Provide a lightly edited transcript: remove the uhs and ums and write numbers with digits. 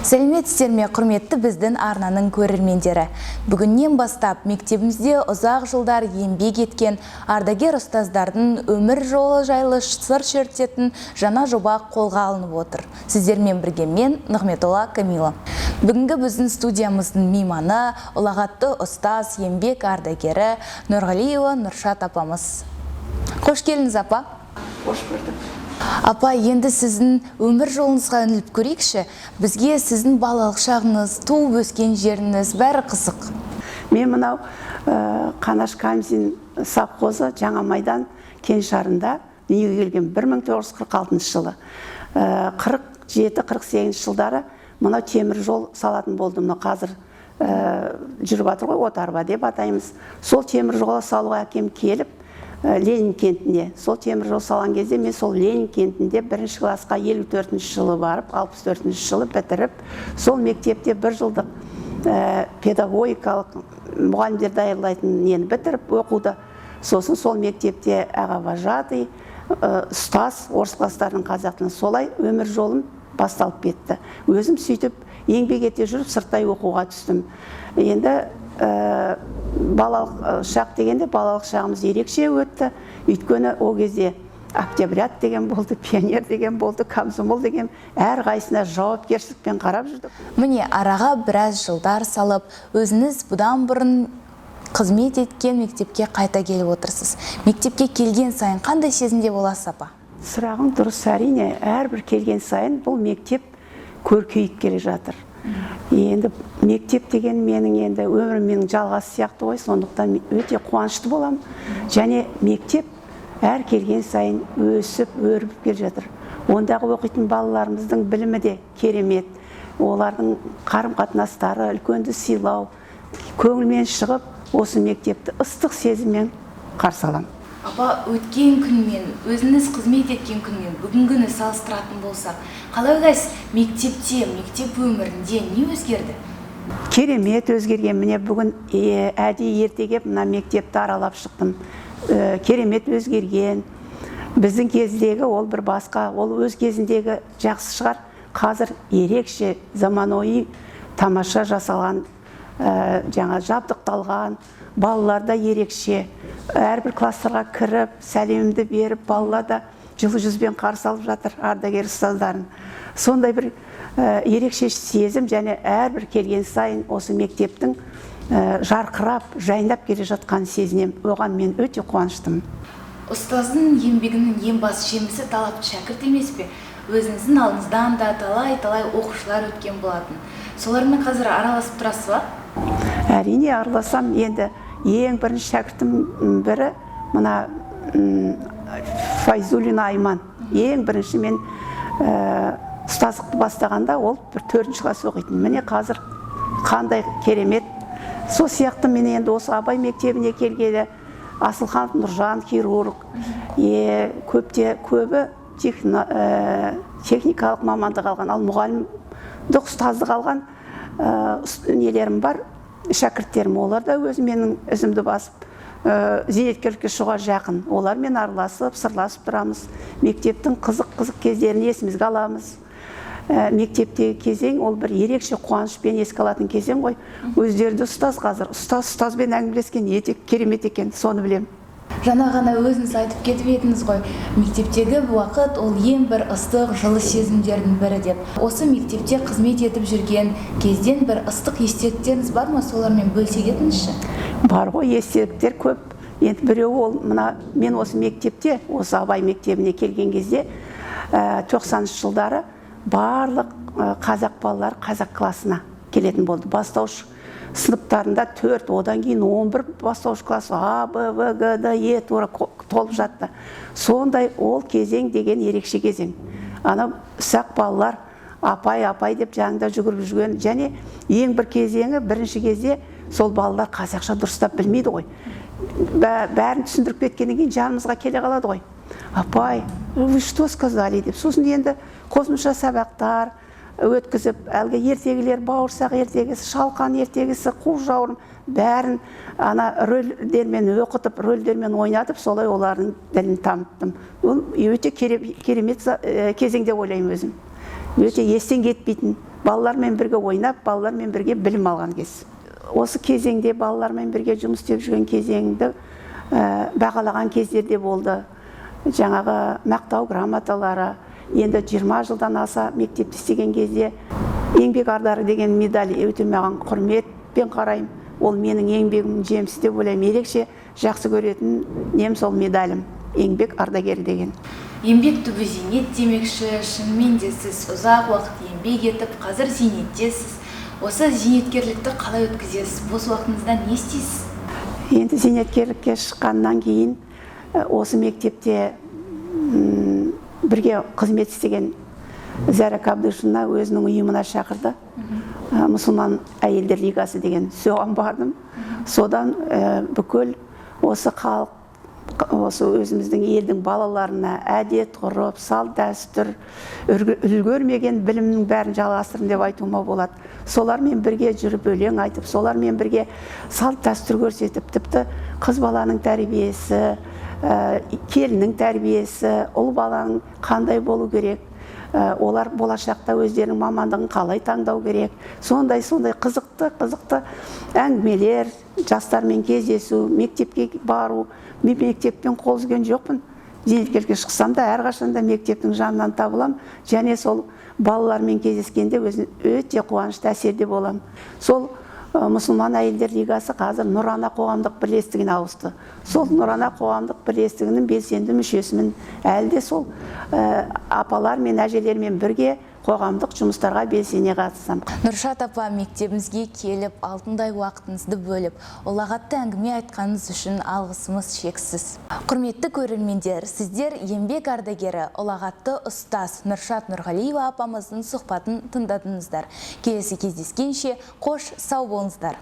Сәлеметсіздер ме, құрметті біздің арнаның көрермендері. Бүгіннен бастап мектебімізде ұзақ жылдар еңбек еткен ардагер ұстаздардың өмір жолы жайлы сыр шертетін жаңа жоба қолға алынып отыр. Сіздермен бірге мен, Нығметолла Камила. Бүгінгі біздің студиямыздың мейманы ұлағатты ұстаз, еңбек ардагері Нұрғалиева Нұршат апамыз. Қош келдіңіз, апа. Қош көрдік. Апа, енді сіздің өмір жолыңызға үңіліп көрейікші. Бізге сіздің балалық шағыңыз, туып өскен жеріңіз бәрі қызық. Мен мынау Қанаш Камзин совхозы Жаңа Майдан кеңшарында дүниеге келген 1946 жылы. 47-48 жылдары мынау темір жол салатын болды. Мынау қазір жүріп жатыр ғой, отарба деп атаймыз. Сол темір жолы салуға әкем келіп, Ленин кентіне. Сол темір жол салған кезде мен сол Ленин кентінде бірінші классқа 54 жылы барып, 64 жылы бітіріп, сол мектепте бір жылдық педагогикалық мұғалімдер даярлайтын нені бітіріп оқуды. Сосын сол мектепте аға вожатый, ұстаз, орыс класстарының қазақ тілін солай өмір жолым басталып кетті. Өзім сөйтіп еңбек ете жүріп сырттай оқуға түстім. Енді балалық шақ дегенде балалық шағымыз ерекше өтті. Өйткені ол кезде октябрят деген болды, пионер деген болды, комсомол деген, әр қайсына жауапкершілікпен қарап жүрдік. Міне, араға біраз жылдар салып, өзіңіз бұдан бұрын қызмет еткен мектепке қайта келіп отырсыз. Мектепке келген сайын қандай сезімде боласыз, апа? Сұрағың дұрыс, әрине, әрбір келген сайын бұл мектеп көркейіп келе жатыр. Енді мектеп деген менің енді өмірімнің жалғасы сияқты ғой, сондықтан өте қуанышты боламын. Және мектеп әр келген сайын өсіп, өрбіп келе жатыр. Ондағы оқитын балаларымыздың білімі де керемет. Олардың қарым-қатынастары, үлкенді сыйлау, көңілмен шығып, осы мектепті ыстық сезіммен қарсы аламын. Апа, өткен күнмен, өзіңіз қызмет еткен күнмен бүгінгіні салыстыратын болсақ, қалай ойлайсыз, мектепте, мектеп өмірінде не өзгерді? Керемет өзгерген. Міне бүгін әдейі ертеге мына мектепті аралап шықтым. Керемет өзгерген. Біздің кездегі ол бір басқа, ол өз кезіндегі жақсы шығар. Қазір ерекше заманауи тамаша жасалған, жаңа жабдықталған, балаларда ерекше. Әрбір кластарға кіріп, сәлемімді беріп, балалар да жылы жүзбен қарсы алып жатыр ардагер ұстаздарын. Сондай бір ерекше сезім, және әрбір келген сайын осы мектептің жарқырап, жайнап келе жатқан сезінем. Оған мен өте қуаныштымын. Ұстаздың еңбегінің ең бас жемісі талапты шәкірт емес пе? Өзіңіздің алдыңыздан да талай оқушылар өткен болатын. Солармен қазір араласып тұрасыз ба? Әрине араласам. Енді ең бірінші шәкіртім бірі мына Файзулина Айман. Ең бірінші мен ұстаздықты бастағанда ол бір 4-ші класс оқитын. Міне қазір қандай керемет. Сол сияқты мен енді осы Абай мектебіне келгелі Асылхан Нұржан хирург, көбі техникалық мамандық алған, ал мұғалімдік ұстаздық алған нелерім бар, шәкірттерім. Олар да өзі менің ізімді басып, зейнеткерлікке шығуға жақын. Олармен араласып, сырласып тұрамыз. Мектептің қызық кездерін есімізге аламыз. Мектептегі кезең ол бір ерекше қуанышпен еске алатын кезең ғой. Өздері де ұстаз қазір. Ұстазбен әңгімелескен ете керемет екен, соны білем. Жаңа ғана өзіңіз айтып кетіп едіңіз ғой, мектептегі уақыт ол ең бір ыстық, жылы сезімдердің бірі деп. Осы мектепте қызмет етіп жүрген кезден бір ыстық естеліктеріңіз бар ма? Солармен бөлісе кетіңізші? Бар ғой, естеліктер көп. Енді біреуі ол, мен осы мектепте, осы Абай мектебіне келген кезде 90 жылдары барлық қазақ балалар қазақ класына келетін болды. Бастауыш сыныптарында 4, одан кейін 11 бастауыш класс А, Б, В, Г, Д, Е тура толып жатты. Сондай ол кезең деген ерекше кезең. Ана ұсақ балалар апай деп жанында жүгіріп жүрген. Және ең бір кезеңі, бірінші кезде сол балалар қазақша дұрыстап білмейді ғой. Бәрін түсіндіріп кеткеннен кейін жанымызға келе қалады ғой. Апай, вы что сказали деп. Сосын енді қосымша сабақтар өткізіп, әлгі ертегілер, бауырсақ ертегісі, шалқан ертегісі, қу жауырым, бәрін ана рөлдермен оқытып, рөлдермен ойнатып, солай олардың ділін таныттым. Ол өте керемет кезеңде ойлаймын өзім. Өте естен кетпейтін балалармен бірге ойнап, балалармен бірге білім алған кез. Осы кезеңде балалармен бірге жұмыс істеп жүрген кезеңді бағалаған кездерде болды. Жаңағы мақтау грамоталары, енді 20 жылдан аса мектепте істеген кезде еңбек ардары деген медаль өте маған құрметпен қараймын. Ол менің еңбегімнің жемісі деп ойлаймын. Ерекше жақсы көретін нем сол медалім, еңбек ардагері деген. Еңбек түбі зейнет демекші, шынымен де сіз ұзақ уақыт еңбек етіп, қазір зейнеттесіз. Осы зейнеткерлікті қалай өткізесіз? Бос уақытыңызда не істейсіз? Енді зейнеткерлікке шыққаннан кейін осы мектепте бірге қызмет істеген Зәра Қабдышевна өзінің ұйымына шақырды. Мұсылман әйелдер лигасы деген, соған бардым. Содан бүкіл осы халық, осы өзіміздің елдің балаларына әдет, ғұрып, салт, дәстүр, үлгермеген білімнің бәрін жалғастырын деп айтуыма болады. Солармен бірге жүріп өлең айтып, солармен бірге салт, дәстүр көрсетіп, тіпті қыз баланың тәрбиесі, келіннің тәрбиесі, ұл баланың қандай болу керек, олар болашақта өздерінің мамандығын қалай таңдау керек. Сондай қызықты әңгімелер, жастармен кездесу, мектепке бару. Мен мектеппен қол үзген жоқпын. Зейнеткерлікке шықсам да әрқашанда мектептің жанынан табылам, және сол балалармен кездескенде өзім өте қуанышты әсерде болам. Сол мұсылман әйелдер лигасы қазір Нұрана қоғамдық бірлестігіне ауысты. Сол Нұрана қоғамдық бірлестігінің белсенді мүшесімін. Әлде сол апалар мен әжелермен бірге қоғамдық жұмыстарға белсене қатысам. Нұршат апа, мектебімізге келіп, алтындай уақытыңызды бөліп, ұлағатты әңгіме айтқаныңыз үшін алғысымыз шексіз. Құрметті көрермендер, сіздер еңбек ардагері, ұлағатты ұстаз Нұршат Нұрғалиева апамыздың сұхбатын тыңдадыңыздар. Келесі кездескенше қош сау болыңыздар.